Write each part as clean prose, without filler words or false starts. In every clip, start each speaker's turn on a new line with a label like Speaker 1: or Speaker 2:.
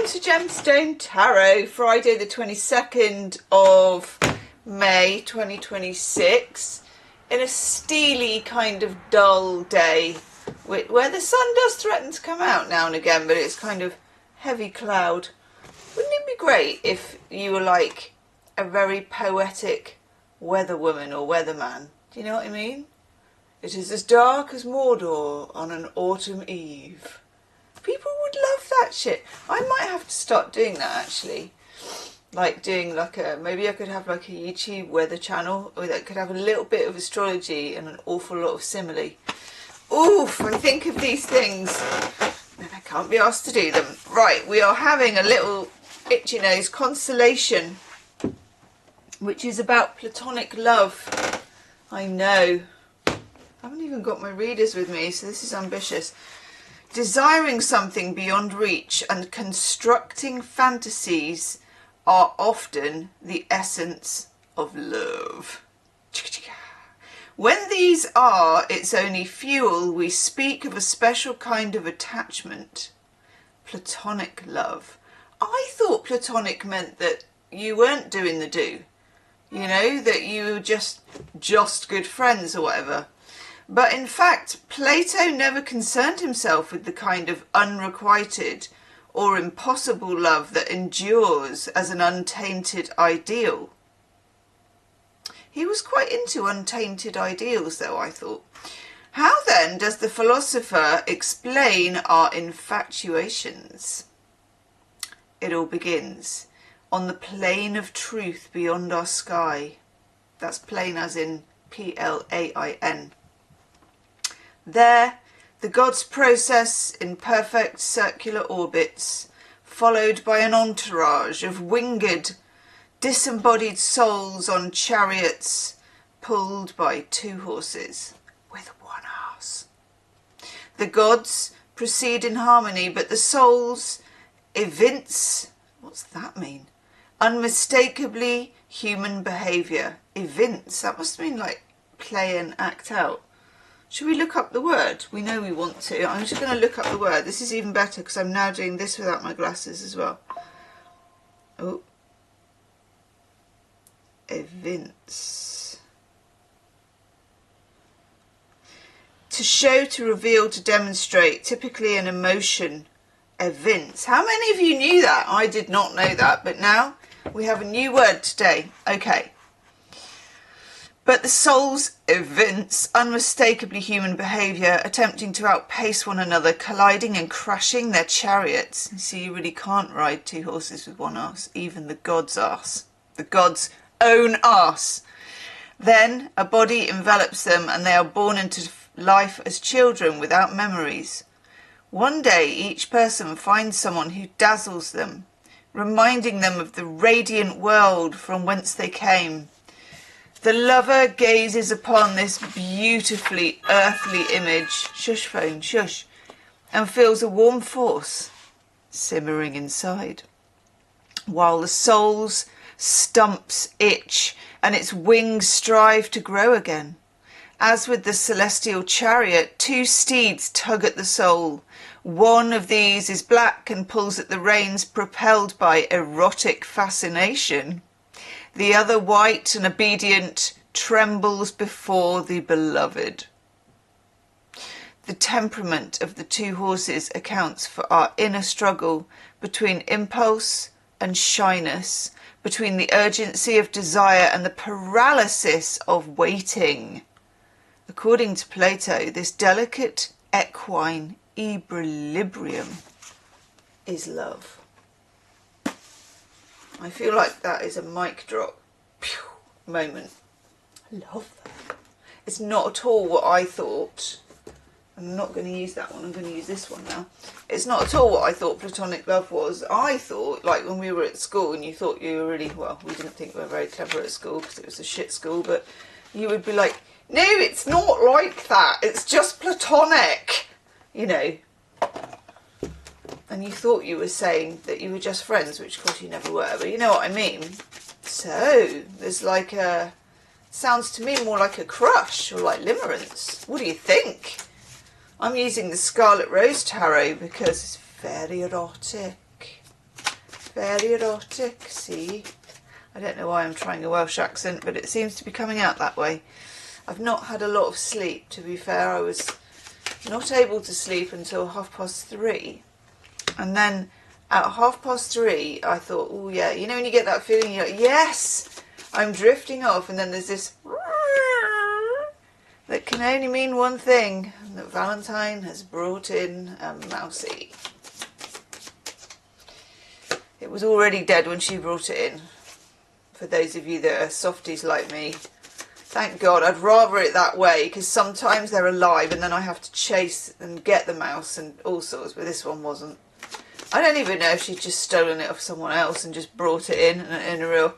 Speaker 1: Welcome to Gemstone Tarot, Friday the 22nd of May 2026, in a steely kind of dull day where the sun does threaten to come out now and again, but it's kind of heavy cloud. Wouldn't it be great if you were like a very poetic weather woman or weatherman? Do you know what I mean? It is as dark as Mordor on an autumn eve. People would love that shit. I might have to start doing that actually. Like doing like maybe I could have like a YouTube weather channel that could have a little bit of astrology and an awful lot of simile. Oof, I think of these things and I can't be asked to do them. Right, we are having a little itchy nose constellation, which is about platonic love. I know. I haven't even got my readers with me, so this is ambitious. Desiring something beyond reach and constructing fantasies are often the essence of love. When these are its only fuel, we speak of a special kind of attachment, platonic love. I thought platonic meant that you weren't doing the do, you know, that you were just good friends or whatever. But in fact, Plato never concerned himself with the kind of unrequited or impossible love that endures as an untainted ideal. He was quite into untainted ideals, though, I thought. How then does the philosopher explain our infatuations? It all begins on the plane of truth beyond our sky. That's plane as in P-L-A-I-N. There, the gods process in perfect circular orbits, followed by an entourage of winged, disembodied souls on chariots pulled by two horses with one ass. The gods proceed in harmony, but the souls evince, what's that mean? Unmistakably human behaviour. Evince, that must mean like play and act out. Should we look up the word? We know we want to. I'm just going to look up the word. This is even better because I'm now doing this without my glasses as well. Oh. Evince. To show, to reveal, to demonstrate. Typically an emotion. Evince. How many of you knew that? I did not know that, but now we have a new word today. Okay. But the souls evince unmistakably human behaviour, attempting to outpace one another, colliding and crashing their chariots. You see, you really can't ride two horses with one arse, even the god's arse. The god's own arse. Then a body envelops them and they are born into life as children without memories. One day each person finds someone who dazzles them, reminding them of the radiant world from whence they came. The lover gazes upon this beautifully earthly image, shush phone, shush, and feels a warm force simmering inside, while the soul's stumps itch and its wings strive to grow again. As with the celestial chariot, two steeds tug at the soul. One of these is black and pulls at the reins, propelled by erotic fascination. The other, white and obedient, trembles before the beloved. The temperament of the two horses accounts for our inner struggle between impulse and shyness, between the urgency of desire and the paralysis of waiting. According to Plato, this delicate equine equilibrium is love. I feel like that is a mic drop moment. I love that. It's not at all what I thought. I'm not going to use that one. I'm going to use this one now. It's not at all what I thought platonic love was. I thought, like when we were at school and you thought you were really, well, we didn't think we were very clever at school because it was a shit school, but you would be like, no, it's not like that. It's just platonic, you know. And you thought you were saying that you were just friends, which of course you never were, but you know what I mean. So, there's like a, sounds to me more like a crush or like limerence. What do you think? I'm using the Scarlet Rose Tarot because it's very erotic. Very erotic, see? I don't know why I'm trying a Welsh accent, but it seems to be coming out that way. I've not had a lot of sleep, to be fair. I was not able to sleep until 3:30. And then at 3:30, I thought, oh yeah, you know when you get that feeling, you're like, yes, I'm drifting off. And then there's this that can only mean one thing, that Valentine has brought in a mousey. It was already dead when she brought it in. For those of you that are softies like me, thank God. I'd rather it that way, because sometimes they're alive and then I have to chase and get the mouse and all sorts, but this one wasn't. I don't even know if she'd just stolen it off someone else and just brought it in a real,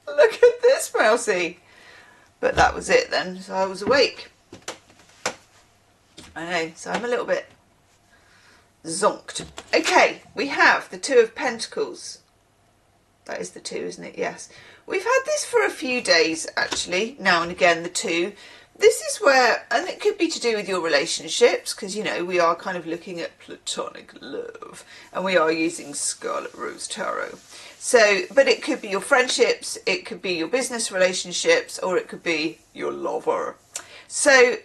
Speaker 1: look at this mousey. But that was it then, so I was awake. I know, so I'm a little bit zonked. Okay, we have the Two of Pentacles. That is the 2, isn't it? Yes. We've had this for a few days, actually, now and again, the 2. This is where, and it could be to do with your relationships, because, you know, we are kind of looking at platonic love, and we are using Scarlet Rose Tarot. So, but it could be your friendships, it could be your business relationships, or it could be your lover. So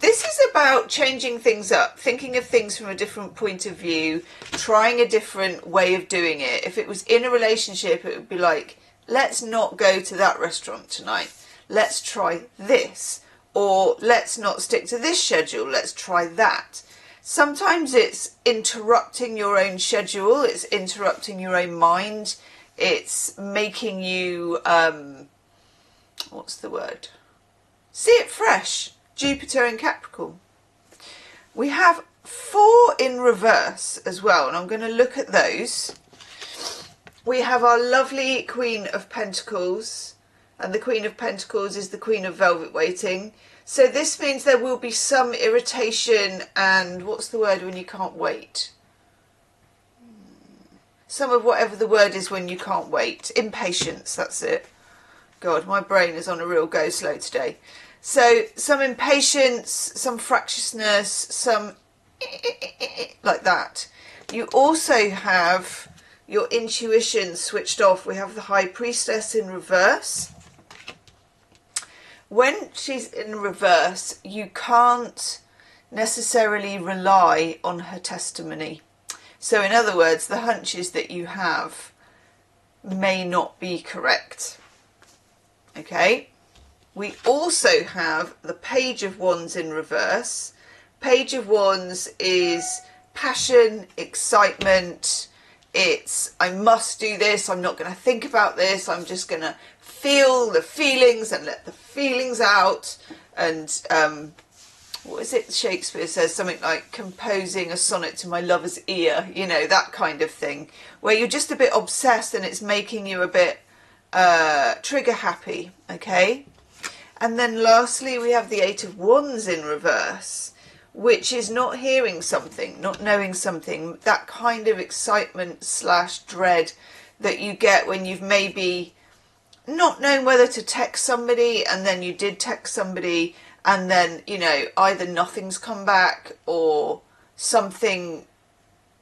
Speaker 1: this is about changing things up, thinking of things from a different point of view, trying a different way of doing it. If it was in a relationship, it would be like, let's not go to that restaurant tonight. Let's try this. Or let's not stick to this schedule. Let's try that. Sometimes it's interrupting your own schedule. It's interrupting your own mind. It's making you, what's the word? See it fresh. Jupiter in Capricorn. We have 4 in reverse as well, and I'm going to look at those. We have our lovely Queen of Pentacles, and the Queen of Pentacles is the Queen of Velvet Waiting. So this means there will be some irritation and, what's the word when you can't wait? Some of whatever the word is when you can't wait. Impatience, that's it. God, my brain is on a real go slow today. So some impatience, some fractiousness, some like that. You also have your intuition switched off. We have the High Priestess in reverse. When she's in reverse, you can't necessarily rely on her testimony. So in other words, the hunches that you have may not be correct. Okay? We also have the Page of Wands in reverse. Page of Wands is passion, excitement. It's, I must do this. I'm not going to think about this. I'm just going to feel the feelings and let the feelings out. And what is it Shakespeare says? Something like composing a sonnet to my lover's ear. You know, that kind of thing. Where you're just a bit obsessed and it's making you a bit trigger happy. Okay? And then lastly, we have the 8 of Wands in reverse, which is not hearing something, not knowing something, that kind of excitement / dread that you get when you've maybe not known whether to text somebody and then you did text somebody and then, you know, either nothing's come back or something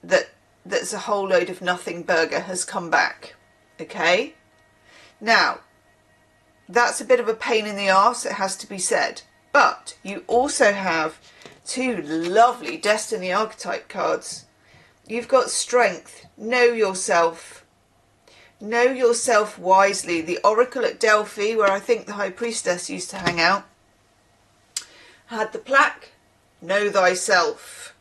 Speaker 1: that's a whole load of nothing burger has come back. Okay? Now, that's a bit of a pain in the arse, it has to be said. But you also have 2 lovely Destiny Archetype cards. You've got Strength, know yourself. Know yourself wisely. The Oracle at Delphi, where I think the High Priestess used to hang out, had the plaque, know thyself.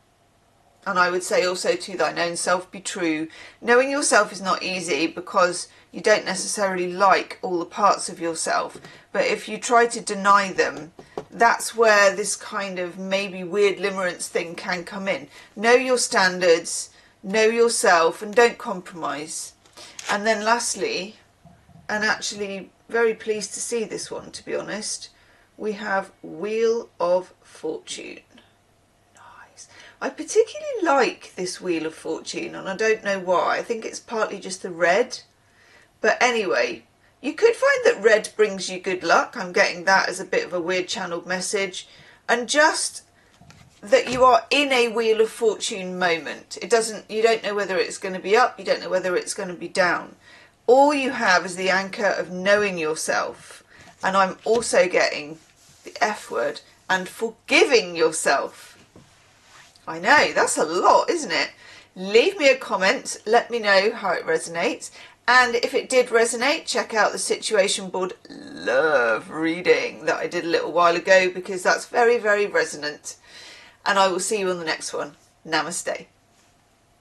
Speaker 1: And I would say also, to thine own self be true. Knowing yourself is not easy because you don't necessarily like all the parts of yourself. But if you try to deny them, that's where this kind of maybe weird limerence thing can come in. Know your standards, know yourself, and don't compromise. And then lastly, and actually very pleased to see this one, to be honest, we have Wheel of Fortune. Nice. I particularly like this Wheel of Fortune, and I don't know why. I think it's partly just the red. But anyway, you could find that red brings you good luck. I'm getting that as a bit of a weird channeled message. And just that you are in a Wheel of Fortune moment. You don't know whether it's going to be up, you don't know whether it's going to be down. All you have is the anchor of knowing yourself. And I'm also getting the F word, and forgiving yourself. I know, that's a lot, isn't it? Leave me a comment, let me know how it resonates. And if it did resonate, check out the Situation Board Love reading that I did a little while ago, because that's very, very resonant. And I will see you on the next one. Namaste.